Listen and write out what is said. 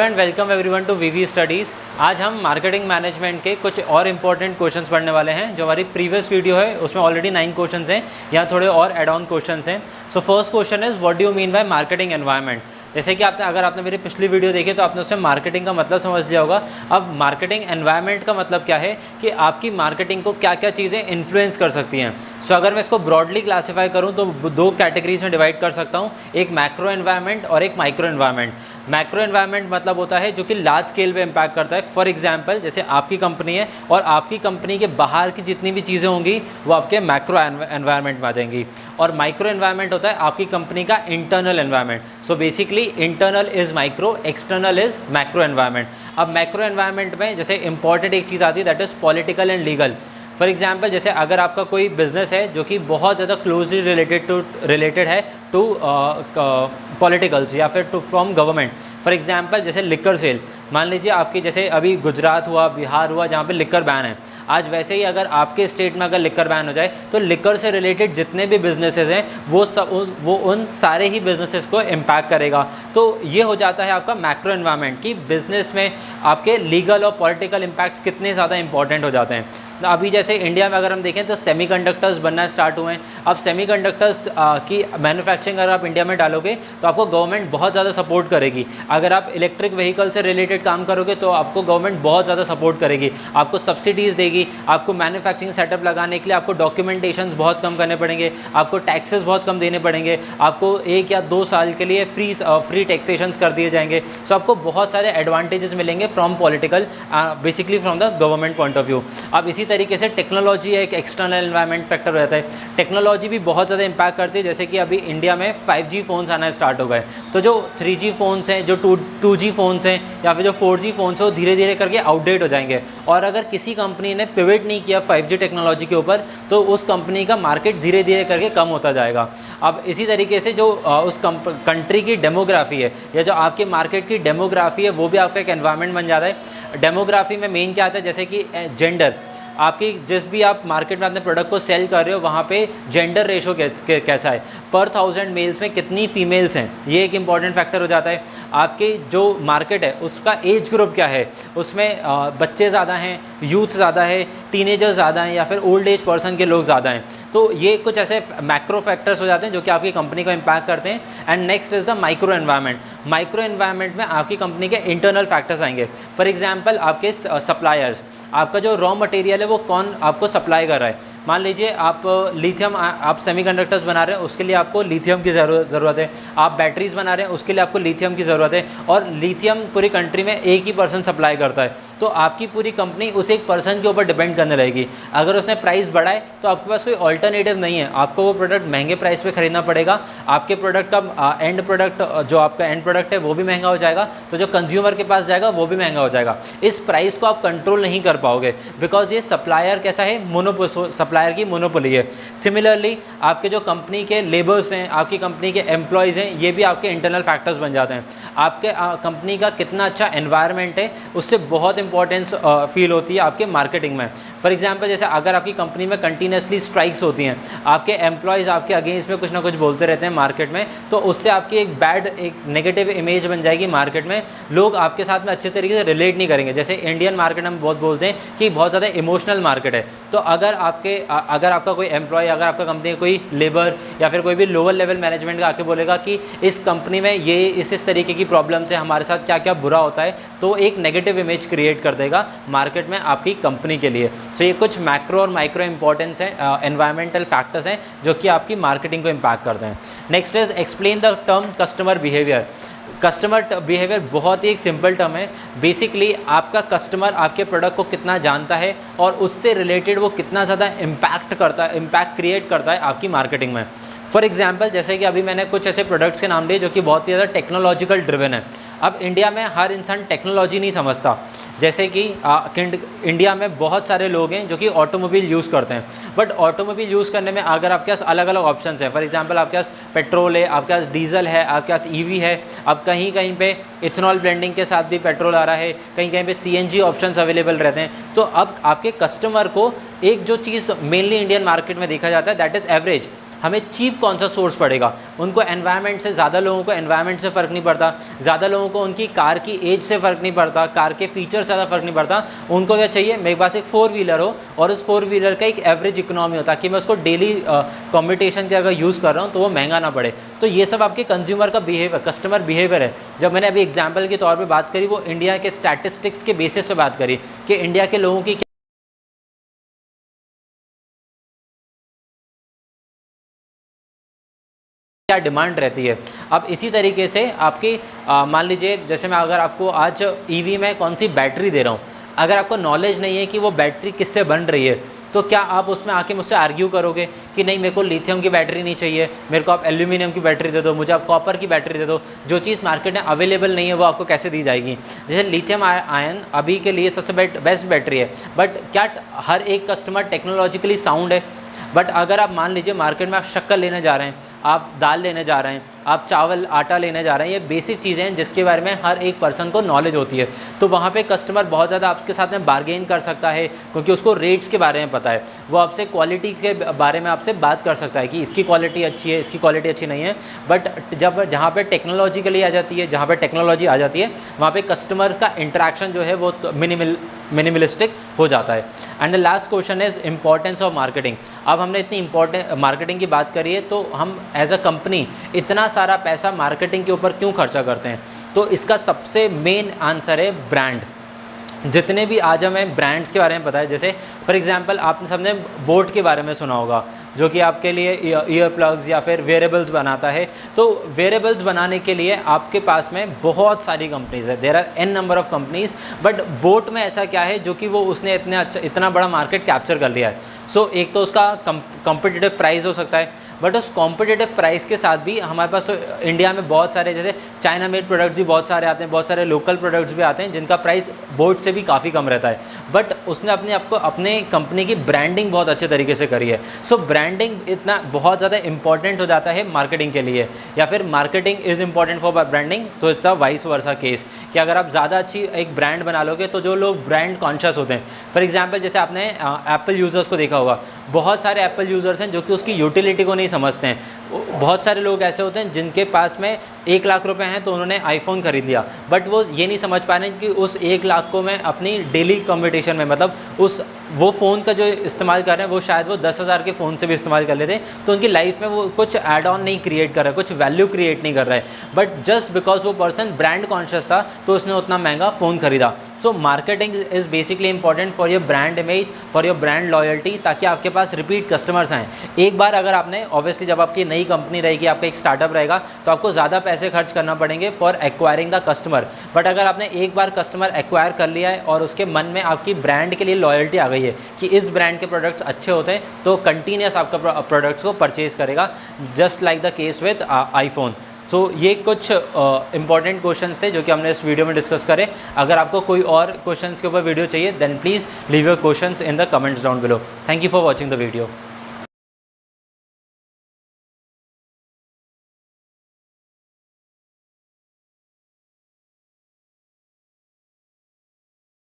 And welcome everyone to VV studies. आज हम marketing management के कुछ और इंपॉर्टेंट क्वेश्चंस पढ़ने वाले हैं। जो हमारी प्रीवियस वीडियो है उसमें ऑलरेडी 9 क्वेश्चंस हैं, यहाँ थोड़े और एड ऑन क्वेश्चंस हैं। So first question is what do you mean by marketing environment. जैसे कि अगर आपने मेरी पिछली वीडियो देखी तो आपने उसमें मार्केटिंग का मतलब समझ लिया होगा। अब मार्केटिंग एनवायरनमेंट का मतलब क्या है कि आपकी मार्केटिंग को क्या क्या चीज़ें इन्फ्लुएंस कर सकती हैं। सो अगर मैं इसको ब्रॉडली क्लासीफाई करूं तो दो कैटेगरीज में डिवाइड कर सकता हूं, एक मैक्रो एनवायरनमेंट और एक माइक्रो एनवायरनमेंट। मैक्रो एनवायरनमेंट मतलब होता है जो कि लार्ज स्केल पे इम्पैक्ट करता है। फॉर एग्जांपल जैसे आपकी कंपनी है और आपकी कंपनी के बाहर की जितनी भी चीज़ें होंगी वो आपके मैक्रो एनवायरनमेंट में आ जाएंगी। और माइक्रो एनवायरनमेंट होता है आपकी कंपनी का internal environment. So basically internal is micro, external is macro environment. अब मैक्रो एनवायरनमेंट में जैसे इंपॉर्टेंट एक चीज़ आती है that is political and legal. For example जैसे अगर आपका कोई बिजनेस है जो कि बहुत ज़्यादा क्लोजली रिलेटेड है टू पॉलिटिकल्स या फिर to from government. For example जैसे लिकर सेल, मान लीजिए आपकी जैसे अभी गुजरात हुआ, बिहार हुआ, जहाँ पे लिकर बैन है। आज वैसे ही अगर आपके स्टेट में अगर लिकर बैन हो जाए तो लिकर से रिलेटेड जितने भी बिजनेसेस हैं वो उन सारे ही बिजनेसेस को इम्पैक्ट करेगा। तो ये हो जाता है आपका मैक्रो एनवायरनमेंट कि बिजनेस में आपके लीगल और पॉलिटिकल इम्पैक्ट्स कितने ज़्यादा इंपॉर्टेंट हो जाते हैं। अभी जैसे इंडिया में अगर हम देखें तो सेमीकंडक्टर्स बनना स्टार्ट हुए हैं। अब सेमीकंडक्टर्स की मैन्युफैक्चरिंग अगर आप इंडिया में डालोगे तो आपको गवर्नमेंट बहुत ज़्यादा सपोर्ट करेगी। अगर आप इलेक्ट्रिक व्हीकल से रिलेटेड काम करोगे तो आपको गवर्नमेंट बहुत ज़्यादा सपोर्ट करेगी, आपको सब्सिडीज़ देगी। आपको मैन्युफैक्चरिंग सेटअप लगाने के लिए आपको डॉक्यूमेंटेशंस बहुत कम करने पड़ेंगे, आपको टैक्सेस बहुत कम देने पड़ेंगे, आपको 1 या 2 साल के लिए फ्री टैक्सेशंस कर दिए जाएंगे। सो आपको बहुत सारे एडवांटेजेस मिलेंगे from political, basically from the government point of view. अब इसी तरीके से टेक्नोलॉजी एक एक्सटर्नल एनवायरनमेंट फैक्टर हो जाता है। टेक्नोलॉजी भी बहुत ज़्यादा इंपैक्ट करती है। जैसे कि अभी इंडिया में 5G फ़ोन्स आना स्टार्ट हो गए, तो जो 3G फ़ोन्स हैं, जो 2G फ़ोन्स हैं या फिर जो 4G फ़ोन्स हैं वो धीरे धीरे करके आउटडेट हो जाएंगे। और अगर किसी कंपनी ने पिवट नहीं किया 5G टेक्नोलॉजी के ऊपर तो उस कंपनी का मार्केट धीरे धीरे करके कम होता जाएगा। अब इसी तरीके से जो उस कंट्री की डेमोग्राफी है या जो आपके मार्केट की डेमोग्राफी है वो भी आपका एक एनवायरनमेंट बन जाता है। डेमोग्राफी में मेन क्या आता है, जैसे कि जेंडर, आपकी जिस भी आप मार्केट में अपने प्रोडक्ट को सेल कर रहे हो वहाँ पे जेंडर रेशो कैसा है, पर 1000 मेल्स में कितनी फीमेल्स हैं, ये एक इंपॉर्टेंट फैक्टर हो जाता है। आपकी जो मार्केट है उसका एज ग्रुप क्या है, उसमें बच्चे ज़्यादा हैं, यूथ ज़्यादा है, टीनेजर्स ज़्यादा हैं या फिर ओल्ड एज पर्सन के लोग ज़्यादा हैं। तो ये कुछ ऐसे मैक्रो फैक्टर्स हो जाते हैं जो कि आपकी कंपनी को इम्पैक्ट करते हैं। And next is the micro environment. Micro environment में आपकी कंपनी के इंटरनल फैक्टर्स आएंगे। फॉर एग्जांपल आपके सप्लायर्स, आपका जो रॉ मटेरियल है वो कौन आपको सप्लाई कर रहा है। मान लीजिए आप लिथियम, आप सेमीकंडक्टर्स बना रहे हैं उसके लिए आपको लिथियम की ज़रूरत है। आप बैटरीज बना रहे हैं उसके लिए आपको लिथियम की ज़रूरत है। और लिथियम पूरी कंट्री में एक ही पर्सन सप्लाई करता है, तो आपकी पूरी कंपनी उस एक पर्सन के ऊपर डिपेंड करने लगेगी। अगर उसने प्राइस बढ़ाए तो आपके पास कोई ऑल्टरनेटिव नहीं है, आपको वो प्रोडक्ट महंगे प्राइस पे खरीदना पड़ेगा। आपके प्रोडक्ट का एंड प्रोडक्ट, जो आपका एंड प्रोडक्ट है वो भी महंगा हो जाएगा, तो जो कंज्यूमर के पास जाएगा वो भी महंगा हो जाएगा। इस प्राइस को आप कंट्रोल नहीं कर पाओगे बिकॉज ये सप्लायर कैसा है, सप्लायर की मोनोपोली है। सिमिलरली आपके जो कंपनी के लेबर्स हैं, आपकी कंपनी के एम्प्लॉयज़ हैं, ये भी आपके इंटरनल फैक्टर्स बन जाते हैं। आपके कंपनी का कितना अच्छा एनवायरनमेंट है उससे बहुत इंपॉर्टेंस फील होती है आपके मार्केटिंग में। फॉर एग्जांपल जैसे अगर आपकी कंपनी में कंटिन्यूसली स्ट्राइक्स होती हैं, आपके एम्प्लॉयज़ आपके अगेंस्ट में कुछ ना कुछ बोलते रहते हैं मार्केट में, तो उससे आपकी एक नेगेटिव इमेज बन जाएगी मार्केट में। लोग आपके साथ में अच्छे तरीके से रिलेट नहीं करेंगे। जैसे इंडियन मार्केट हम बहुत बोलते हैं कि बहुत ज़्यादा इमोशनल मार्केट है, तो अगर आपका कोई एम्प्लॉय, अगर आपका कंपनी का कोई लेबर या फिर कोई भी लोअर लेवल मैनेजमेंट का आके बोलेगा कि इस कंपनी में ये इस तरीके की प्रॉब्लम्स है, हमारे साथ क्या क्या बुरा होता है, तो एक नेगेटिव इमेज क्रिएट कर देगा मार्केट में आपकी कंपनी के लिए। तो ये कुछ मैक्रो और माइक्रो इंपॉर्टेंस है, एनवायरमेंटल फैक्टर्स हैं जो कि आपकी मार्केटिंग को इम्पैक्ट करते हैं। Next is explain the term customer behaviour. Customer behaviour बहुत ही एक सिंपल टर्म है। बेसिकली आपका कस्टमर आपके प्रोडक्ट को कितना जानता है और उससे रिलेटेड वो कितना ज़्यादा इम्पैक्ट क्रिएट करता है आपकी मार्केटिंग में। फॉर एग्जांपल जैसे कि अभी मैंने कुछ ऐसे प्रोडक्ट्स के नाम लिए जो कि बहुत ही ज़्यादा टेक्नोलॉजिकल ड्रिवन है। अब इंडिया में हर इंसान टेक्नोलॉजी नहीं समझता। जैसे कि इंडिया में बहुत सारे लोग हैं जो कि ऑटोमोबाइल यूज़ करते हैं, बट ऑटोमोबाइल यूज़ करने में अगर आपके पास अलग अलग ऑप्शंस हैं, फॉर एग्जांपल आपके पास पेट्रोल है, आपके पास डीजल है, आपके पास ईवी है, अब कहीं कहीं पे इथेनॉल ब्लेंडिंग के साथ भी पेट्रोल आ रहा है, कहीं कहीं पे सीएनजी ऑप्शंस अवेलेबल रहते हैं। तो अब आपके कस्टमर को एक जो चीज़ मेनली इंडियन मार्केट में देखा जाता है दैट इज़ एवरेज। हमें चीप कौन सा सोर्स पड़ेगा। उनको एनवायरनमेंट से, ज़्यादा लोगों को एनवायरनमेंट से फ़र्क नहीं पड़ता, ज़्यादा लोगों को उनकी कार की एज से फ़र्क नहीं पड़ता, कार के फीचर से ज़्यादा फ़र्क नहीं पड़ता। उनको क्या चाहिए, मेरे पास एक 4 व्हीलर हो और उस 4 व्हीलर का एक एवरेज इकोनॉमी हो, ताकि मैं उसको डेली कम्यूटेशन के अगर यूज़ कर रहा हूँ तो वो महंगा ना पड़े। तो ये सब आपके कंज्यूमर का बिहेवियर, कस्टमर बिहेवियर है। जब मैंने अभी एग्जाम्पल के तौर पर बात करी, वो इंडिया के स्टैटिस्टिक्स के बेसिस पे बात करी कि इंडिया के लोगों की क्या डिमांड रहती है। अब इसी तरीके से आपकी मान लीजिए, जैसे मैं अगर आपको आज ईवी में कौन सी बैटरी दे रहा हूँ, अगर आपको नॉलेज नहीं है कि वो बैटरी किससे बन रही है, तो क्या आप उसमें आके मुझसे आर्ग्यू करोगे कि नहीं मेरे को लिथियम की बैटरी नहीं चाहिए, मेरे को आप एल्यूमिनियम की बैटरी दे दो, मुझे आप कॉपर की बैटरी दे दो। जो चीज़ मार्केट में अवेलेबल नहीं है वो आपको कैसे दी जाएगी। जैसे लिथियम आयन अभी के लिए सबसे बेस्ट बैटरी है, बट क्या हर एक कस्टमर टेक्नोलॉजिकली साउंड है। बट अगर आप मान लीजिए मार्केट में आप शक्कर लेने जा रहे हैं, आप दाल लेने जा रहे हैं, आप चावल आटा लेने जा रहे हैं, ये बेसिक चीज़ें हैं जिसके बारे में हर एक पर्सन को नॉलेज होती है। तो वहाँ पे कस्टमर बहुत ज़्यादा आपके साथ में बार्गेन कर सकता है, क्योंकि उसको रेट्स के बारे में पता है। वो आपसे क्वालिटी के बारे में आपसे बात कर सकता है कि इसकी क्वालिटी अच्छी है, इसकी क्वालिटी अच्छी नहीं है। बट जहाँ पे टेक्नोलॉजिकली आ जाती है, जहाँ पे टेक्नोलॉजी आ जाती है, वहाँ पे कस्टमर्स का इंटरेक्शन जो है वो मिनिमलिस्टिक हो जाता है। And the last question is importance of marketing. अब हमने इतनी इंपॉर्टेंट मार्केटिंग की बात करी है, तो हम एज अ कंपनी इतना सारा पैसा मार्केटिंग के ऊपर क्यों खर्चा करते हैं? तो इसका सबसे मेन आंसर है ब्रांड। जितने भी आज हमें ब्रांड्स के बारे में पता है, जैसे फॉर एग्जांपल आपने सबने बोट के बारे में सुना होगा, जो कि आपके लिए ईयर प्लग्स या फिर वेयरेबल्स बनाता है। तो वेयरेबल्स बनाने के लिए आपके पास में बहुत सारी कंपनीज़ है, there are an number of companies. But Boat में ऐसा क्या है जो कि वो उसने इतना बड़ा मार्केट कैप्चर कर लिया है। सो एक तो उसका कॉम्पिटिटिव प्राइस हो सकता है, बट उस कॉम्पिटिटिव प्राइस के साथ भी हमारे पास तो इंडिया में बहुत सारे, जैसे चाइना मेड प्रोडक्ट्स भी बहुत सारे आते हैं, बहुत सारे लोकल प्रोडक्ट्स भी आते हैं जिनका प्राइस बोट से भी काफ़ी कम रहता है। बट उसने अपने कंपनी की ब्रांडिंग बहुत अच्छे तरीके से करी है। सो ब्रांडिंग इतना बहुत ज़्यादा इंपॉर्टेंट हो जाता है मार्केटिंग के लिए, या फिर marketing is important for branding. तो it's a vice versa case कि अगर आप ज़्यादा अच्छी एक ब्रांड बना लोगे तो जो लोग ब्रांड कॉन्शियस होते हैं, फॉर एग्जाम्पल जैसे आपने एप्पल यूज़र्स को देखा होगा, बहुत सारे एप्पल यूज़र्स हैं जो कि उसकी यूटिलिटी को नहीं समझते हैं। बहुत सारे लोग ऐसे होते हैं जिनके पास में 1 लाख रुपए हैं तो उन्होंने आईफोन खरीद लिया, बट वो ये नहीं समझ पा रहे हैं कि उस 1 लाख को मैं अपनी डेली कम्यूटेशन में, मतलब वो फ़ोन का जो इस्तेमाल कर रहे हैं वो शायद वो 10,000 के फ़ोन से भी इस्तेमाल कर लेते हैं। तो उनकी लाइफ में वो कुछ ऐड ऑन नहीं क्रिएट कर रहा है, कुछ वैल्यू क्रिएट नहीं कर रहा है, बट जस्ट बिकॉज वो पर्सन ब्रांड कॉन्शियस था तो उसने उतना महंगा फ़ोन खरीदा। So marketing is basically important for your brand image, for your brand loyalty, ताकि आपके पास रिपीट कस्टमर्स आएँ। एक बार अगर आपने, ऑब्वियसली जब आपकी नई कंपनी रहेगी, आपका एक स्टार्टअप रहेगा, तो आपको ज़्यादा पैसे खर्च करना पड़ेंगे for acquiring the customer. But अगर आपने एक बार कस्टमर एक्वायर कर लिया है और उसके मन में आपकी ब्रांड के लिए लॉयल्टी आ गई है कि इस ब्रांड के प्रोडक्ट्स अच्छे होते हैं, तो कंटिन्यूस आपका प्रोडक्ट्स को परचेज करेगा, just like the case with iPhone. So ये कुछ इंपॉर्टेंट क्वेश्चंस थे जो कि हमने इस वीडियो में डिस्कस करे। अगर आपको कोई और क्वेश्चंस के ऊपर वीडियो चाहिए, then please leave your questions in the comments down below. Thank you for watching the video.